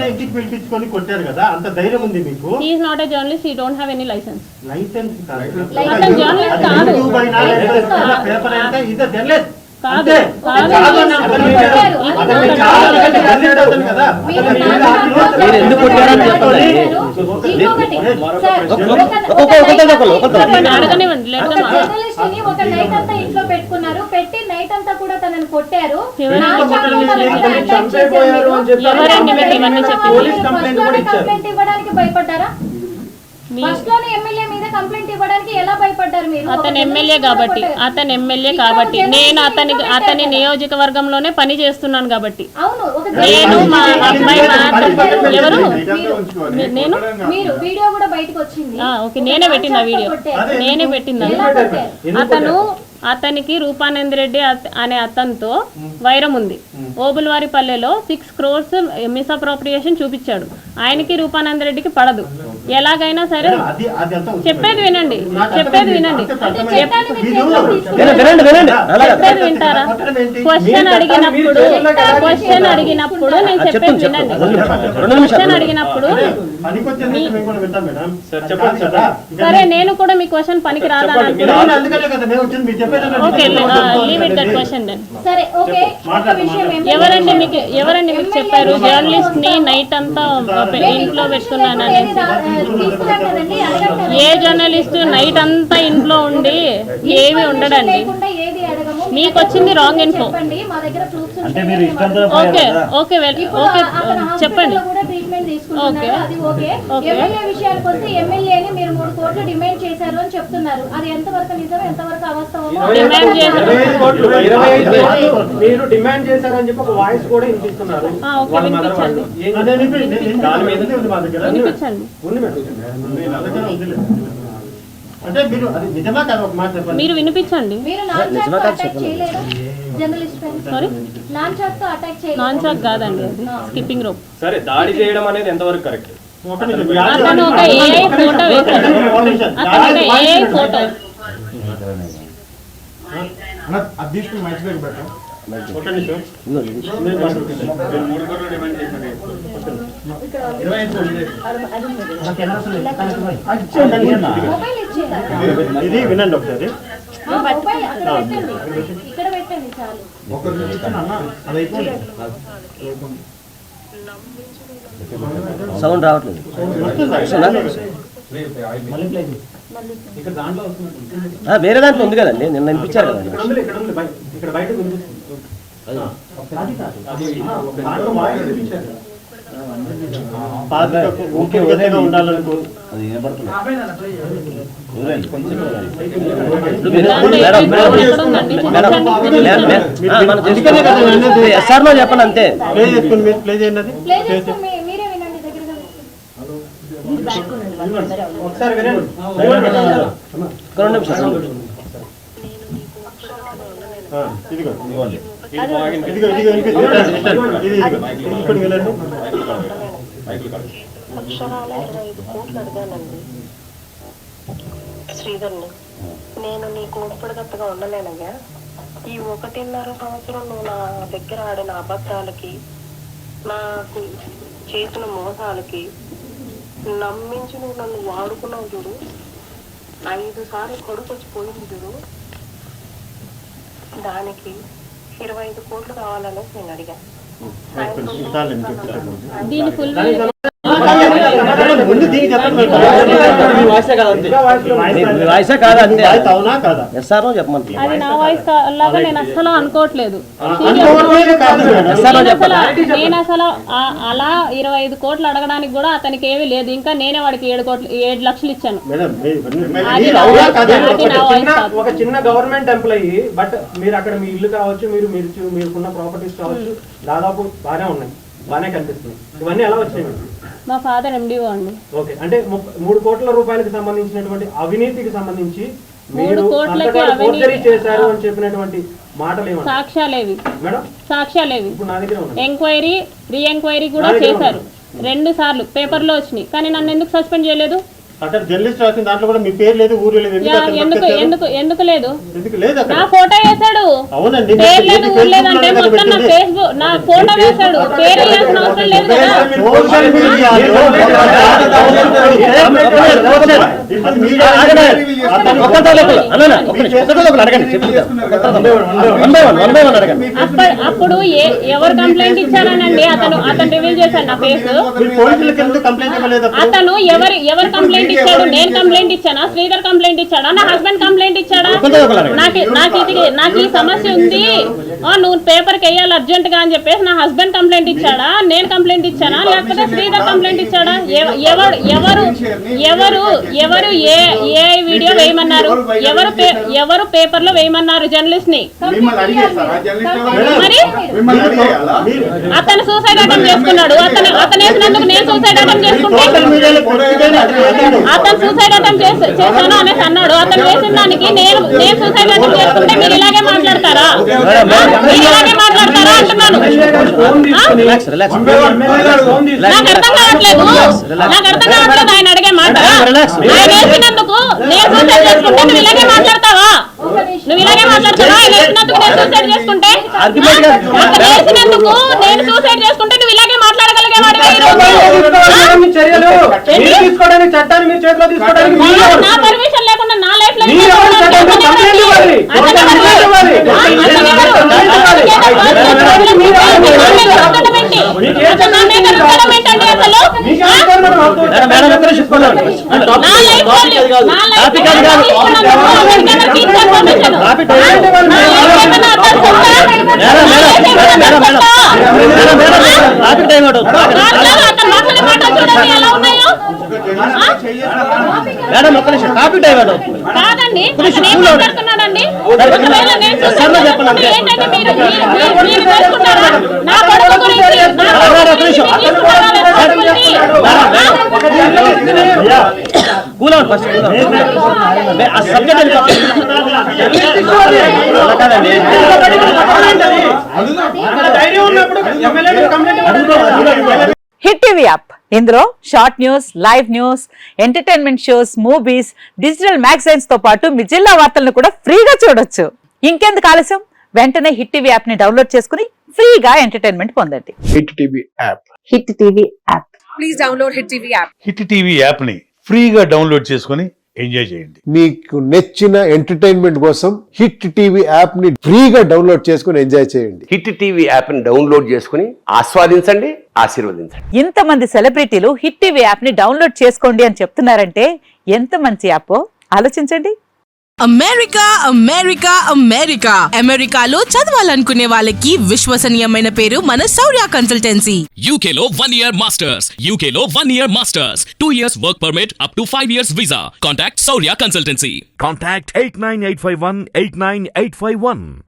ఇంటికి పిలిపించుకొని కొట్టారు కదా, అంత ధైర్యం ఉంది మీకు? He is not a journalist. He don't have any license. License అతను జర్నలిస్ట్ కాదు. పేపర్ అంటే ఇది జర్నలిస్ట్ కాదు ఇంట్లో పెట్టుకున్నారు, పెట్టి నైట్ అంతా కూడా తనని కొట్టారు. కంప్లైంట్ ఇవ్వడానికి భయపడ్డారా? అతను ఎమ్మెల్యే కాబట్టి నేను అతని నియోజకవర్గంలోనే పని చేస్తున్నాను కాబట్టి నేను మా అబ్బాయి ఎవరు ఓకే నేనే పెట్టింది ఆ వీడియో అతనికి రూపానంద్ రెడ్డి అనే అతనితో వైరం ఉంది. ఓబుల్వారి పల్లెలో 6 crores మిస్అప్రోప్రియేషన్ చూపించాడు. ఆయనకి రూపానంద్ రెడ్డికి పడదు. ఎలాగైనా సరే చెప్పేది వినండి వింటారా? క్వశ్చన్ అడిగినప్పుడు నేను చెప్పేది వినండి. క్వశ్చన్ అడిగినప్పుడు సరే నేను కూడా మీ క్వశ్చన్ పనికి రాదా? ఎవరండి మీకు చెప్పారు జర్నలిస్ట్ ని నైట్ అంతా ఇంట్లో పెట్టుకున్నానని? ఏ జర్నలిస్ట్ నైట్ అంతా ఇంట్లో ఉండి ఏమి ఉండడండి? మీకు వచ్చింది wrong info. Okay okay okay చెప్పండి. ఓకే మీరు డిమాండ్ చేశారని చెప్పి ఒక వాయిస్ కూడా వినిపిస్తున్నారు. మీరు వినిపించండి. నాన్ చాక్ కాదండి, అది స్కిప్పింగ్ రోప్. సరే దాడి చేయడం అనేది ఎంతవరకు కరెక్ట్? అతను ఒక ఏఐ ఫోటో వేశాడు. ఇది వినండి ఒకసారి. సౌండ్ రావట్లేదు. వేరే దాంట్లో ఉంది కదండి, నిన్న వినిపించారు కదా. ఉండాలనుకో ఎస్ఆర్ లో చెప్పండి అంతే. ప్లే చేయండి. ఒకసారి శ్రీధర్ని నేను నీ కోడిపడగత్తగా ఉండలేనయ్యా. ఈ 1.5 సంవత్సరం నువ్వు నా దగ్గర ఆడిన అబద్ధాలకి, నాకు చేసిన మోసాలకి నమ్మించి నువ్వు నన్ను వాడుకున్నావు చూడు. 5 సార్లు కొడుకు వచ్చి పోయింది చూడు. దానికి 25 కోట్లు కావాలనేసి నేను అడిగా. దీని ఫుల్ అది నా వాయిస్ లాగా నేను అస్సలు అనుకోవట్లేదు. నేను అసలు అలా 25 కోట్లు అడగడానికి కూడా అతనికి ఏమీ లేదు. ఇంకా నేనే వాడికి 7 లక్షలు ఇచ్చాను. ఒక చిన్న గవర్నమెంట్ ఎంప్లాయీ, బట్ మీరు అక్కడ మీ ఇల్లు కావచ్చు, మీరుకున్న ప్రాపర్టీస్ కావచ్చు, దాదాపు బాగానే ఉన్నాయి, బాగానే కనిపిస్తున్నాయి. ఇవన్నీ ఎలా వచ్చినాయి? మా ఫాదర్ ఎండిఓ అండి. ఓకే, అంటే 3 కోట్ల రూపాయలకు సంబంధించినటువంటి అవినీతికి సంబంధించి 3 కోట్లకి ఫోర్జరీ చేశారు అని చెప్పినటువంటి మాటలు ఏమన్నా సాక్ష్యాలేవి? మేడం సాక్ష్యాలేవి. ఇప్పుడు నా దగ్గర ఉన్నాయి. రీ ఎంక్వైరీ కూడా చేశారు 2 సార్లు పేపర్లో వచ్చినాయి. కానీ నన్ను ఎందుకు సస్పెండ్ చేయలేదు? అక్కడ జర్నలిస్ట్ రాసిన దాంట్లో కూడా మీ పేరు లేదు, ఊరు లేదు. ఎందుకు అతను ఎందుకు పట్టుకొచ్చారు? ఎందుకు ఎందుకు లేదు? ఎందుకు లేదు అక్కడ? నా ఫోటో వేసాడు. అవునండి, పేరు లేదు, మీకు ఊరు లేదు అంటే Facebook మొత్తం నా లోనే ఫేస్బుక్ నా ఫోటో వేసాడు. పేరు వేయాల్సిన అవసరం లేదు కదా. సోషల్ మీడియాలో ఇప్పుడు మీడియా అతను అప్పుడు ఎవరు కంప్లైంట్ ఇచ్చారనండి? అతను రివీల్ చేశాడు నా ఫేస్. పోలీసులకి ఎందుకు కంప్లైంట్ ఇవ్వలేదు? అతను ఎవరు కంప్లైంట్ ఇచ్చాడు? నేను కంప్లైంట్ ఇచ్చానా? శ్రీధర్ కంప్లైంట్ ఇచ్చాడా? నా హస్బెండ్ కంప్లైంట్ ఇచ్చాడా? నాకు ఈ సమస్య ఉంది, నువ్వు పేపర్కి వేయాలి అర్జెంట్ గా అని చెప్పేసి నా హస్బెండ్ కంప్లైంట్ ఇచ్చాడా? నేను కంప్లైంట్ ఇచ్చానా? లేకపోతే శ్రీధర్ కంప్లైంట్ ఇచ్చాడా? ఎవరు ఏ వీడియో వేయమన్నారు? ఎవరు పేపర్ లో వేయమన్నారు జర్నలిస్ట్ ని? మరి అతను సూసైడ్ అటెంప్ట్ చేసుకున్నాడు. అతను వేసినందుకు నేను సూసైడ్ అటెంప్ట్ చేసుకుంటే అతను సూసైడ్ అటెంప్ట్ చేశాను అనేసి అన్నాడు. అతను వేసిన దానికి నేను సూసైడ్ అటెంప్ట్ చేసుకుంటే మీరు ఇలాగే మాట్లాడతారా? మీరు ఇలాగే మాట్లాడతారా అంటున్నాను. నాకు అర్థం కావట్లేదు ఆయన అడిగే మాట. ఆయన వేసినందుకు నేను సూసైడ్ చేసుకుంటే నువ్వు ఇలాగే మాట్లాడతావా? ఆయన వేసినందుకు నేను సూసైడ్ చేసుకుంటే అతను వేసినందుకు నేను సూసైడ్ చేసుకుంటే నువ్వు ఇలాగే మాట్లాడగలిగేవాడు. నా పర్మిషన్ లేకుండా నా లైఫ్ లో కాదండి మాట్లాడుతున్నాడండి. ఏంటంటే మీరు చేసుకుంటారా? నా కొడుకు గురించి హిట్ టీవీ యాప్, ఇందులో short news, live news, entertainment shows, movies, digital magazines తో పాటు మీ జిల్లా వార్తలను కూడా ఫ్రీగా చూడొచ్చు. ఇంకెందుకు ఆలస్యం? వెంటనే హిట్ టీవీ యాప్ ని డౌన్లోడ్ చేసుకుని ఫ్రీగా ఎంటర్టైన్మెంట్ పొందండి. Hit TV app. Hit TV app. Please download hit TV app. Hit TV app ని ఫ్రీగా డౌన్లోడ్ చేసుకుని ఎంజాయ్ చేయండి. మీకు నచ్చిన ఎంటర్టైన్మెంట్ కోసం హిట్ టీవీ యాప్ ని ఫ్రీగా డౌన్లోడ్ చేసుకుని ఎంజాయ్ చేయండి. హిట్ టీవీ యాప్ ని డౌన్లోడ్ చేసుకుని ఆస్వాదించండి, ఆశీర్వదించండి. ఇంతమంది సెలబ్రిటీలు హిట్ టీవీ యాప్ ని డౌన్లోడ్ చేసుకోండి అని చెప్తున్నారంటే ఎంత మంచి యాప్ ఆలోచించండి. అమెరికా అమెరికా అమెరికా అమెరికాలో చదవాలనుకునే వాళ్ళకి విశ్వసనీయమైన పేరు మన శౌర్య కన్సల్టెన్సీ. UK లో 1 year masters, UK లో 1 year masters, 2 years work permit up to 5 years visa. Contact Saurya Consultancy. Contact 89851 89851.